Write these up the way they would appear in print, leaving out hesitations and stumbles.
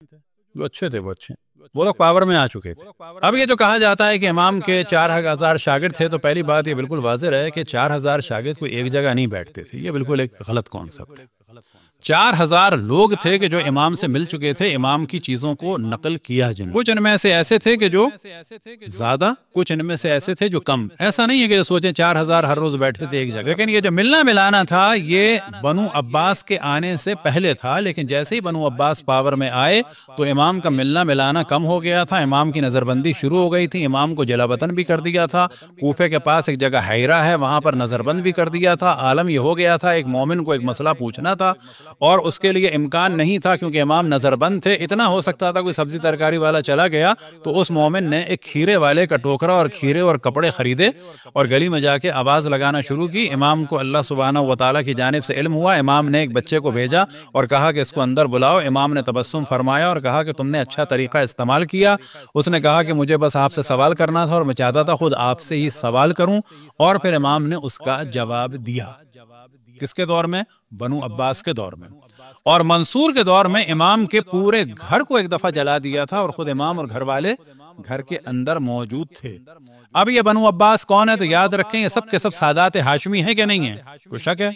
جو اچھے تھے وہ اچھے، وہ لوگ پاور میں آ چکے تھے۔ اب یہ جو کہا جاتا ہے کہ امام کے 4000 شاگرد تھے، تو پہلی بات یہ بالکل واضح ہے کہ 4000 شاگرد کوئی ایک جگہ نہیں بیٹھتے تھے، یہ بالکل ایک غلط کانسیپٹ ہے۔ 4000 لوگ تھے کہ جو امام سے مل چکے تھے، امام کی چیزوں کو نقل کیا جن، کچھ ان میں سے ایسے تھے کہ جو زیادہ، کچھ ان میں سے ایسے تھے جو کم۔ ایسا نہیں ہے کہ سوچیں 4000 ہر روز بیٹھے تھے ایک جگہ، لیکن یہ جو ملنا ملانا تھا یہ بنو عباس کے آنے سے پہلے تھا، لیکن جیسے ہی بنو عباس پاور میں آئے تو امام کا ملنا ملانا کم ہو گیا تھا، امام کی نظر بندی شروع ہو گئی تھی، امام کو جلا وطن بھی کر دیا تھا، کوفے کے پاس ایک جگہ حیرہ ہے وہاں پر نظر بند بھی کر دیا تھا۔ عالم یہ ہو گیا تھا ایک مومن کو ایک مسئلہ پوچھنا تھا اور اس کے لیے امکان نہیں تھا کیونکہ امام نظر بند تھے۔ اتنا ہو سکتا تھا کوئی سبزی ترکاری والا چلا گیا تو اس مومن نے ایک کھیرے والے کا ٹوکرا اور کھیرے اور کپڑے خریدے اور گلی میں جا کے آواز لگانا شروع کی۔ امام کو اللہ سبحانہ و تعالیٰ کی جانب سے علم ہوا، امام نے ایک بچے کو بھیجا اور کہا کہ اس کو اندر بلاؤ۔ امام نے تبسم فرمایا اور کہا کہ تم نے اچھا طریقہ استعمال کیا۔ اس نے کہا کہ مجھے بس آپ سے سوال کرنا تھا اور میں چاہتا تھا خود آپ سے ہی سوال کروں، اور پھر امام نے اس کا جواب دیا۔ کس کے دور میں؟ بنو عباس کے دور میں۔ اور منصور کے دور میں امام کے پورے گھر کو ایک دفعہ جلا دیا تھا اور خود امام اور گھر والے گھر کے اندر موجود تھے۔ اب یہ بنو عباس کون ہے تو یاد رکھیں یہ سب کے سب سادات ہاشمی ہیں کہ نہیں ہیں؟ کوئی شک ہے؟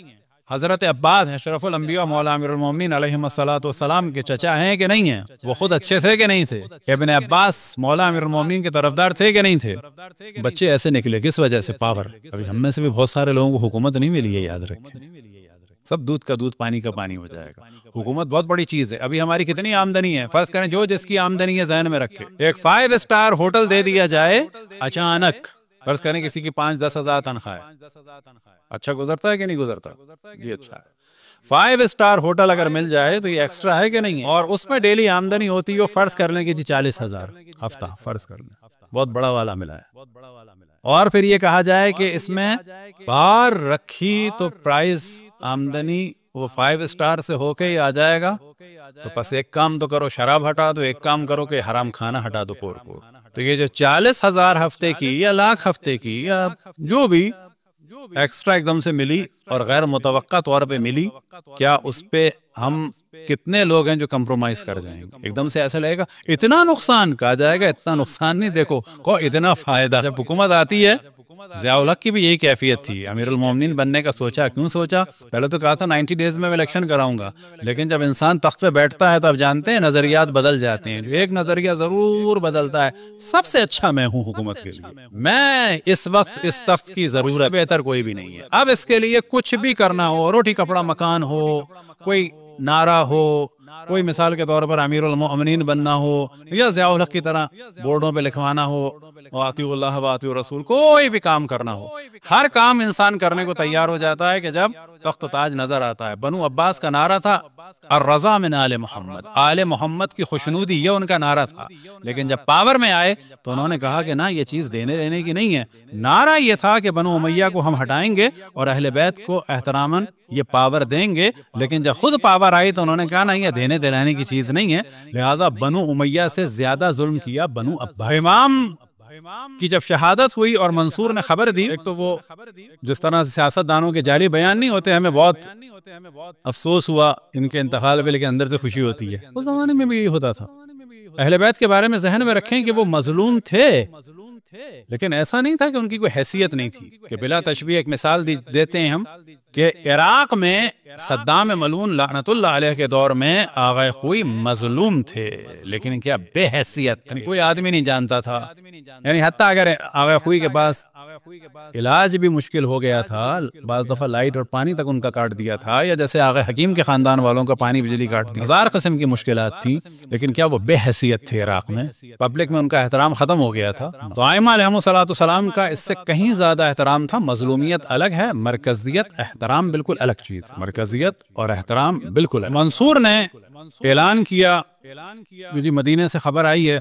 حضرت عباس ہیں شرف الانبیاء مولا امیر المومنین علیہ السلام کے چچا ہیں کہ نہیں ہیں؟ وہ خود اچھے تھے کہ نہیں تھے؟ ابن عباس مولا امیر المومنین کے طرفدار تھے کہ نہیں تھے؟ بچے ایسے نکلے کس وجہ سے؟ پاور۔ ابھی ہم میں سے بھی بہت سارے لوگوں کو حکومت نہیں ملی ہے، یاد رکھیں، سب دودھ کا دودھ پانی کا پانی ہو جائے گا۔ حکومت بہت بڑی چیز ہے۔ ابھی ہماری کتنی آمدنی ہے؟ فرض کریں جو جس کی آمدنی ہے ذہن میں رکھے، ایک 5 اسٹار ہوٹل دے دیا جائے اچانک، فرض کریں کسی کی 5-10 ہزار تنخواہ ہے، اچھا گزرتا ہے کہ نہیں گزرتا؟ یہ اچھا ہے۔ 5 اسٹار ہوٹل اگر مل جائے تو یہ ایکسٹرا ہے کہ نہیں ہے؟ اور اس میں ڈیلی آمدنی ہوتی ہے، فرض کر لیں کہ جی 40,000 ہفتہ، فرض کر لیں بہت بڑا والا ملا ہے، اور پھر یہ کہا جائے کہ اس میں بار رکھی تو پرائز آمدنی وہ 5 اسٹار سے ہو کے ہی آ جائے گا، تو پس ایک کام تو کرو شراب ہٹا دو، ایک کام کرو کہ حرام کھانا ہٹا دو پور پور۔ تو یہ جو 40,000 ہفتے کی یا لاکھ ہفتے کی یا جو بھی ایکسٹرا ایک دم سے ملی اور غیر متوقع طور پہ ملی، کیا اس پہ ہم کتنے لوگ ہیں جو کمپرومائز کر جائیں گے؟ ایک دم سے ایسا لگے گا اتنا نقصان، کہا جائے گا اتنا نقصان نہیں، دیکھو کو اتنا فائدہ۔ جب حکومت آتی ہے، ضیاء الحق کی بھی یہی کیفیت تھی، امیر المومنین بننے کا سوچا، کیوں سوچا؟ پہلے تو کہا تھا 90 ڈیز میں الیکشن کراؤں گا، لیکن جب انسان تخت پہ بیٹھتا ہے تو اب جانتے ہیں نظریات بدل جاتے ہیں۔ جو ایک نظریہ ضرور بدلتا ہے، سب سے اچھا میں ہوں حکومت کے لیے، میں اس وقت اس تخت کی ضرورت، بہتر کوئی بھی نہیں ہے۔ اب اس کے لیے کچھ بھی کرنا ہو، روٹی کپڑا مکان ہو، کوئی نعرہ ہو، کوئی مثال کے طور پر امیر المؤمنین بننا ہو یا ضیاء الحق کی طرح بورڈوں پہ لکھوانا ہو واطیعوا اللہ واطیعوا الرسول، کوئی بھی کام کرنا ہو، ہر کام انسان کرنے کو تیار ہو جاتا ہے کہ جب تخت و تاج نظر آتا ہے۔ بنو عباس کا نعرہ تھا الرضا من آل محمد، آل محمد کی خوشنودی، یہ ان کا نعرہ تھا، لیکن جب پاور میں آئے تو انہوں نے کہا کہ نہ، یہ چیز دینے لینے کی نہیں ہے۔ نعرہ یہ تھا کہ بنو امیہ کو ہم ہٹائیں گے اور اہل بیت کو احتراماً یہ پاور دیں گے، لیکن جب خود پاور آئی تو انہوں نے کہا نہیں، یہ دینے دلانے کی چیز نہیں ہے، لہذا بنو امیہ سے زیادہ ظلم کیا بنو عباس۔ امام کی جب شہادت ہوئی اور منصور نے خبر دی، ایک تو وہ جس طرح سے سیاست دانوں کے جعلی بیان نہیں ہوتے، ہمیں بہت افسوس ہوا ان کے انتقال پہ، لیکن اندر سے خوشی ہوتی ہے۔ اس زمانے میں بھی یہی ہوتا تھا۔ اہل بیت کے بارے میں ذہن میں رکھیں کہ وہ مظلوم تھے، لیکن ایسا نہیں تھا کہ ان کی کوئی حیثیت نہیں تھی۔ کہ بلا تشبیہ ایک مثال دیتے ہیں ہم کہ عراق میں صدام ملعون لعنت اللہ علیہ کے دور میں آغا خوئی مظلوم تھے، لیکن کیا بے حیثیت، کوئی آدمی نہیں جانتا تھا، یعنی حتیٰ اگر آغا خوئی کے پاس علاج بھی مشکل ہو گیا تھا، بعض دفعہ لائٹ اور پانی تک ان کا کاٹ دیا تھا، یا جیسے آغا حکیم کے خاندان والوں کا پانی بجلی کاٹ دی، ہزار قسم کی مشکلات تھیں، لیکن کیا وہ بے حیثیت تھے؟ عراق میں پبلک میں ان کا احترام ختم ہو گیا تھا۔ تو ائمہ علیہم السلام کا اس سے کہیں زیادہ احترام تھا۔ مظلومیت الگ ہے، مرکزیت احترام بالکل الگ چیز، مرکزیت اور احترام بالکل الگ۔ منصور نے اعلان کیا، جی مدینے سے خبر آئی ہے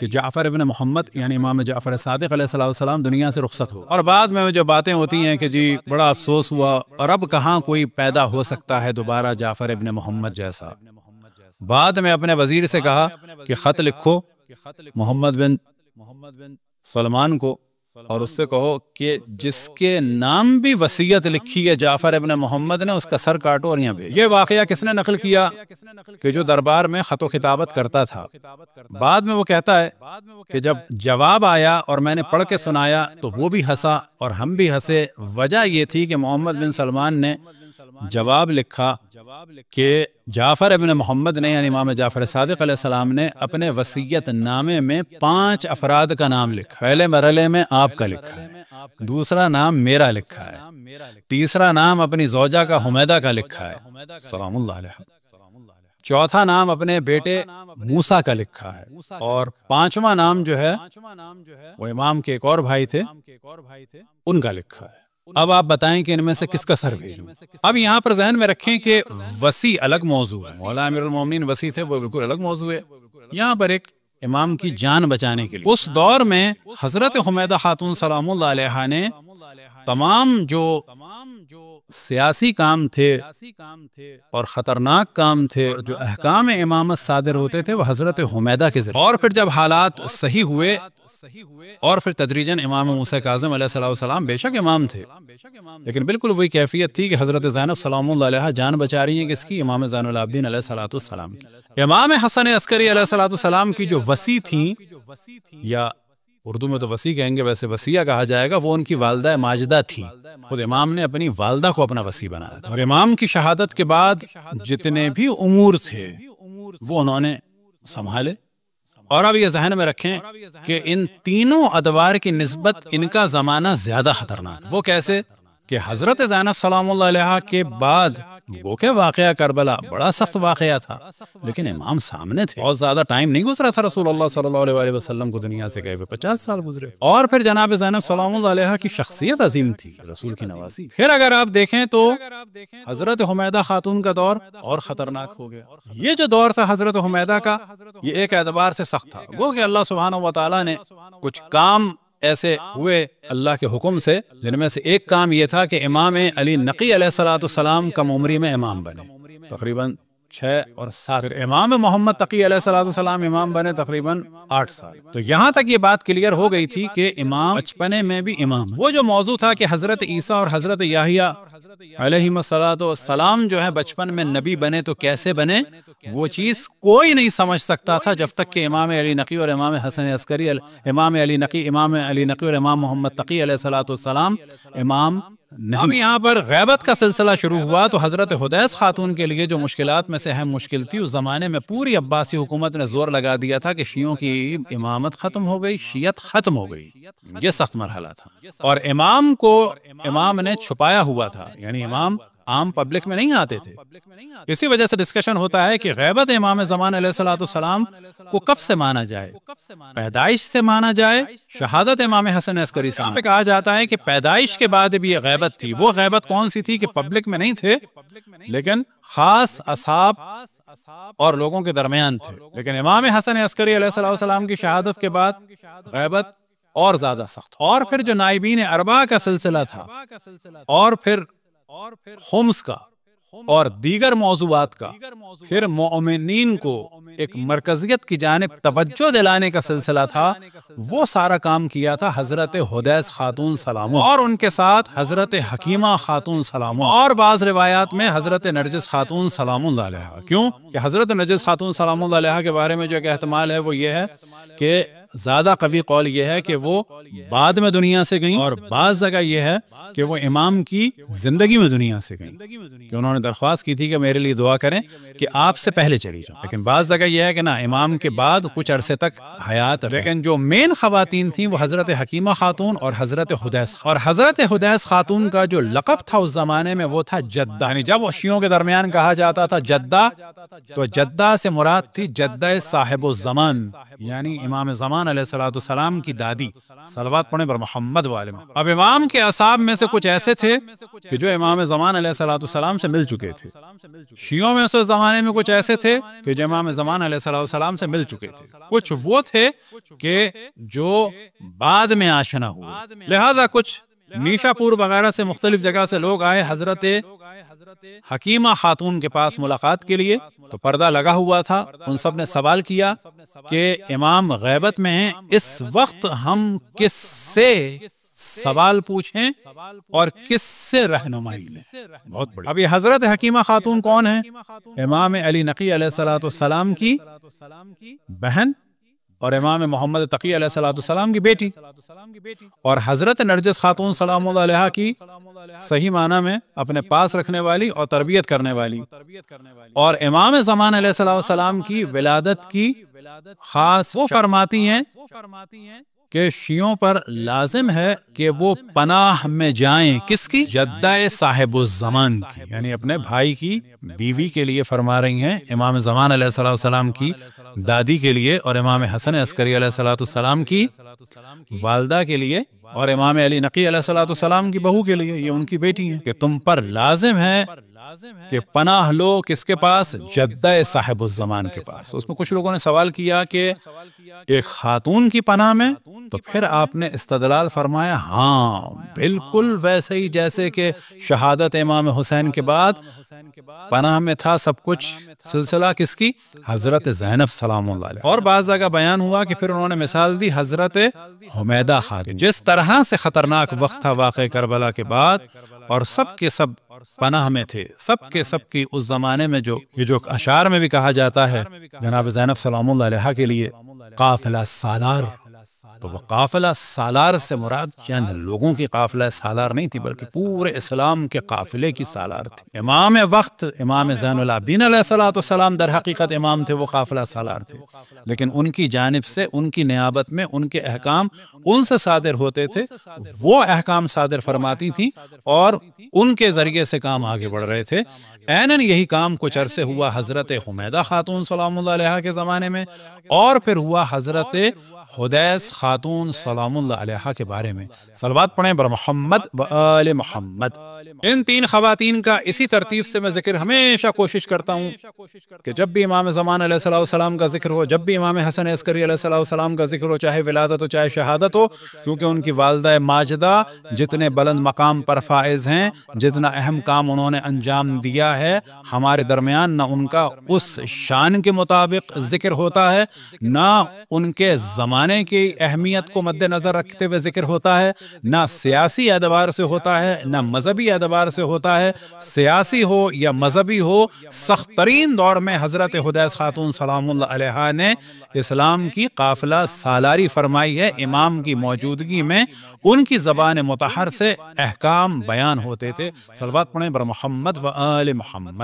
کہ جعفر ابن محمد یعنی امام جعفر صادق علیہ السلام دنیا سے رخصت ہو، اور بعد میں جو باتیں ہوتی ہیں کہ جی بڑا افسوس ہوا، اور اب کہاں کوئی پیدا ہو سکتا ہے دوبارہ جعفر ابن محمد جیسا۔ بعد میں اپنے وزیر سے کہا کہ خط لکھو محمد بن سلمان کو اور اس سے کہو کہ جس کے نام بھی وصیت لکھی ہے جعفر ابن محمد نے، اس کا سر کاٹو اور یہاں بھیجو۔ یہ واقعہ کس نے نقل کیا؟ کہ جو دربار میں خط و خطابت کرتا تھا، بعد میں وہ کہتا ہے کہ جب جواب آیا اور میں نے پڑھ کے سنایا تو وہ بھی ہنسا اور ہم بھی ہنسے۔ وجہ یہ تھی کہ محمد بن سلمان نے جواب لکھا کہ جعفر ابن محمد نے، یعنی امام جعفر صادق علیہ السلام نے اپنے وصیت نامے میں 5 افراد کا نام لکھا۔ پہلے مرحلے میں آپ کا لکھا ہے، دوسرا نام میرا لکھا ہے، تیسرا نام اپنی زوجہ کا حمیدہ کا لکھا ہے سلام اللہ علیہ، چوتھا نام اپنے بیٹے موسیٰ کا لکھا ہے، اور 5واں نام جو ہے وہ امام کے ایک اور بھائی تھے ان کا لکھا ہے۔ اب آپ بتائیں کہ ان میں سے کس کا سر بھیجوں؟ اب یہاں پر ذہن میں رکھیں کہ وصی الگ موضوع ہے، مولا امیر المومنین وصی تھے، وہ بالکل الگ موضوع ہے۔ یہاں پر ایک امام کی جان بچانے کے لیے اس دور میں حضرت حمیدہ خاتون سلام اللہ علیہا نے تمام جو سیاسی کام تھے اور خطرناک کام تھے، جو احکام امامت صادر ہوتے تھے، وہ حضرت حمیدہ کے ذریعے، اور پھر جب حالات صحیح ہوئے اور پھر تدریجاً امام موسیٰ کاظم علیہ السلام بے شک امام تھے، لیکن بالکل وہی کیفیت تھی کہ حضرت زینب سلام اللہ علیہ جان بچا رہی ہیں کس کی؟ امام زین العابدین علیہ السلام کی۔ امام حسن عسکری علیہ السلام کی جو وصی تھیں، یا اردو میں تو وصی کہیں گے، ویسے وصیہ کہا جائے گا، وہ ان کی والدہ ماجدہ تھیں۔ خود امام نے اپنی والدہ کو اپنا وصی بنایا تھا، اور امام کی شہادت کے بعد جتنے بھی امور تھے وہ انہوں نے سنبھالے۔ اور اب یہ ذہن میں رکھیں کہ ان تینوں ادوار کی نسبت ان کا زمانہ زیادہ خطرناک۔ وہ کیسے؟ کہ حضرت زینب سلام اللہ علیہ کے بعد وہ کہ واقعہ کربلا بڑا سخت واقعہ تھا، لیکن امام سامنے تھے، بہت زیادہ ٹائم نہیں گزرا تھا رسول اللہ صلی اللہ علیہ وسلم کو دنیا سے گئے ہوئے، 50 سال گزرے۔ اور پھر جناب زینب سلام اللہ علیہ کی شخصیت عظیم تھی، رسول کی نواسی۔ پھر اگر آپ دیکھیں تو حضرت حمیدہ خاتون کا دور اور خطرناک ہو گیا۔ یہ جو دور تھا حضرت حمیدہ کا، یہ ایک اعتبار سے سخت تھا، وہ کہ اللہ سبحانہ و تعالیٰ نے کچھ کام ایسے ہوئے اللہ کے حکم سے، جن میں سے ایک کام یہ تھا کہ امام علی نقی علیہ السلام کم عمری میں امام بنے، تقریباً 6 اور 7۔ امام محمد تقی علیہ السلام امام بنے تقریباً 8 سال۔ تو یہاں تک یہ بات کلیئر ہو گئی تھی کہ امام بچپنے میں بھی امام۔ وہ جو موضوع تھا کہ حضرت عیسیٰ اور حضرت یحییٰ علیہم السلام جو ہے بچپن میں نبی بنے تو کیسے بنے، وہ چیز کوئی نہیں سمجھ سکتا تھا جب تک کہ امام علی نقی اور امام حسن عسکری، امام علی نقی اور امام محمد تقی علیہ السلام امام نہیں۔ اب یہاں پر غیبت کا سلسلہ شروع ہوا تو حضرت حدیث خاتون کے لیے جو مشکلات میں سے اہم مشکل تھی، اس زمانے میں پوری عباسی حکومت نے زور لگا دیا تھا کہ شیعوں کی امامت ختم ہو گئی، شیعت ختم ہو گئی۔ یہ سخت مرحلہ تھا، اور امام کو امام نے چھپایا ہوا تھا، یعنی امام عام پبلک میں نہیں آتے تھے۔ اسی وجہ سے ڈسکشن ہوتا ہے کہ غیبت امام زمان علیہ السلام کو کب سے مانا جائے، پیدائش سے مانا جائے، شہادت امام حسن عسکری سے کہا جاتا ہے کہ پیدائش کے بعد بھی یہ غیبت تھی۔ وہ غیبت کون سی تھی کہ پبلک میں نہیں تھے، لیکن خاص اصحاب اور لوگوں کے درمیان تھے۔ لیکن امام حسن عسکری علیہ السلام کی شہادت کے بعد غیبت اور زیادہ سخت۔ اور پھر جو نائبین اربعہ کا سلسلہ تھا، اور پھر خمس کا اور دیگر موضوعات کا، پھر مومنین کو ایک مرکزیت کی جانب توجہ دلانے کا سلسلہ تھا، وہ سارا کام کیا تھا حضرت حدیث خاتون سلام، اور ان کے ساتھ حضرت حکیمہ خاتون سلام، اور بعض روایات میں حضرت نرجس خاتون سلام اللہ علیہ۔ کیوں کہ حضرت نرجس خاتون سلام اللہ علیہ کے بارے میں جو ایک احتمال ہے وہ یہ ہے کہ زیادہ قوی قول یہ ہے کہ وہ بعد میں دنیا سے گئیں، اور بعض جگہ یہ ہے کہ وہ امام کی زندگی میں دنیا سے گئیں، کہ انہوں نے درخواست کی تھی کہ میرے لیے دعا کریں کہ آپ سے پہلے چلی جاؤں۔ لیکن بعض جگہ یہ ہے کہ نا، امام کے بعد کچھ عرصے تک حیات۔ لیکن جو مین خواتین تھیں وہ حضرت حکیمہ خاتون اور حضرت حدیث، اور حضرت حدیث خاتون کا جو لقب تھا اس زمانے میں وہ تھا جدہ۔ یعنی جب شیعوں کے درمیان کہا جاتا تھا جدہ، تو جدہ سے مراد تھی جدہ صاحب الزمان، یعنی امام زمان علیہ السلام کی دادی۔ صلوات پڑھیں بر محمد والے۔ اب امام کے اصحاب میں سے کچھ ایسے تھے کہ جو امام زمان علیہ السلام سے مل چکے تھے، شیعوں میں سے زمانے میں کچھ ایسے تھے کہ جو امام زمان علیہ السلام سے مل چکے تھے، کچھ وہ تھے کہ جو بعد میں آشنا ہوئے، لہذا کچھ نیشا پور وغیرہ سے مختلف جگہ سے لوگ آئے حضرت حکیمہ خاتون کے پاس ملاقات کے لیے، تو پردہ لگا ہوا تھا۔ ان سب نے سوال کیا کہ امام غیبت میں ہیں، اس وقت ہم کس سے سوال پوچھیں اور کس سے رہنمائی لیں؟ بہت بڑی۔ اب یہ حضرت حکیمہ خاتون کون ہیں؟ امام علی نقی علیہ السلام کی بہن اور امام محمد تقی علیہ السلام کی بیٹی، اور حضرت نرجس خاتون سلام اللہ علیہ کی صحیح معنی میں اپنے پاس رکھنے والی اور تربیت کرنے والی، اور امام زمان علیہ السلام کی ولادت کی خاص وہ فرماتی ہیں کہ شیعوں پر لازم ہے کہ وہ پناہ میں جائیں، کس کی؟ جدہ صاحب الزمان کی، یعنی اپنے بھائی کی بیوی کے لیے فرما رہی ہیں، امام زمان علیہ السلام کی دادی کے لیے، اور امام حسن عسکری علیہ السلام کی والدہ کے لیے، اور امام علی نقی علیہ السلام کی بہو کے لیے، یہ ان کی بیٹی ہیں، کہ تم پر لازم ہے کہ پناہ لو کس کے پاس؟ جدہ صاحب الزمان کے پاس۔ اس میں کچھ لوگوں نے سوال کیا کہ ایک خاتون کی پناہ میں، تو پھر آپ نے استدلال فرمایا ہاں بالکل ویسے ہی جیسے کہ شہادت امام حسین کے بعد پناہ میں تھا سب کچھ، سلسلہ کس کی؟ حضرت زینب سلام اللہ علیہ۔ اور بعض جگہ بیان ہوا کہ پھر انہوں نے مثال دی حضرت حمیدہ خاتون، جس طرح سے خطرناک وقت تھا واقع کربلا کے بعد، اور سب کے سب پناہ میں تھے، سب کے سب کی اس زمانے میں یہ جو اشعار میں بھی کہا جاتا ہے جناب زینب سلام اللہ علیہ کے لیے قافلہ سالار، تو وہ قافلہ سالار سے مراد چند لوگوں کی قافلہ سالار نہیں تھی، بلکہ پورے اسلام کے قافلے کی سالار تھی۔ امام وقت امام زین العابدین علیہ السلام در حقیقت امام تھے، وہ قافلہ سالار تھے، لیکن ان کی جانب سے، ان کی نیابت میں ان کے احکام ان سے صادر ہوتے تھے، وہ احکام صادر فرماتی تھیں، اور ان کے ذریعے سے کام آگے بڑھ رہے تھے۔ عیناً یہی کام کچھ عرصے ہوا حضرت حمیدہ خاتون سلام اللہ علیہ کے زمانے میں، اور پھر ہوا حضرت حدیث خاتون سلام اللہ علیہ کے بارے میں۔ صلوات پڑھیں بر محمد و آل محمد۔ ان تین خواتین کا اسی ترتیب سے میں ذکر ہمیشہ کوشش کرتا ہوں کہ جب بھی امام زمان علیہ السلام کا ذکر ہو، جب بھی امام حسن عسکری علیہ السلام کا ذکر ہو، چاہے ولادت ہو چاہے شہادت ہو، کیونکہ ان کی والدہ ماجدہ جتنے بلند مقام پر فائز ہیں، جتنا اہم کام انہوں نے انجام دیا ہے، ہمارے درمیان نہ ان کا اس شان کے مطابق ذکر ہوتا ہے، نہ ان کے زمانے کی اہمیت کو مد نظر رکھتے ہوئے ذکر ہوتا ہے، نہ سیاسی اعتبار سے ہوتا ہے، نہ مذہبی اعتبار سے ہوتا ہے۔ سیاسی ہو یا مذہبی ہو، سخت ترین دور میں حضرت حدیث خاتون سلام اللہ علیہ نے اسلام کی قافلہ سالاری فرمائی ہے۔ امام کی موجودگی میں ان کی زبان مطہر سے احکام بیان ہوتے تھے۔ صلوات پڑھیں بر محمد و آل محمد۔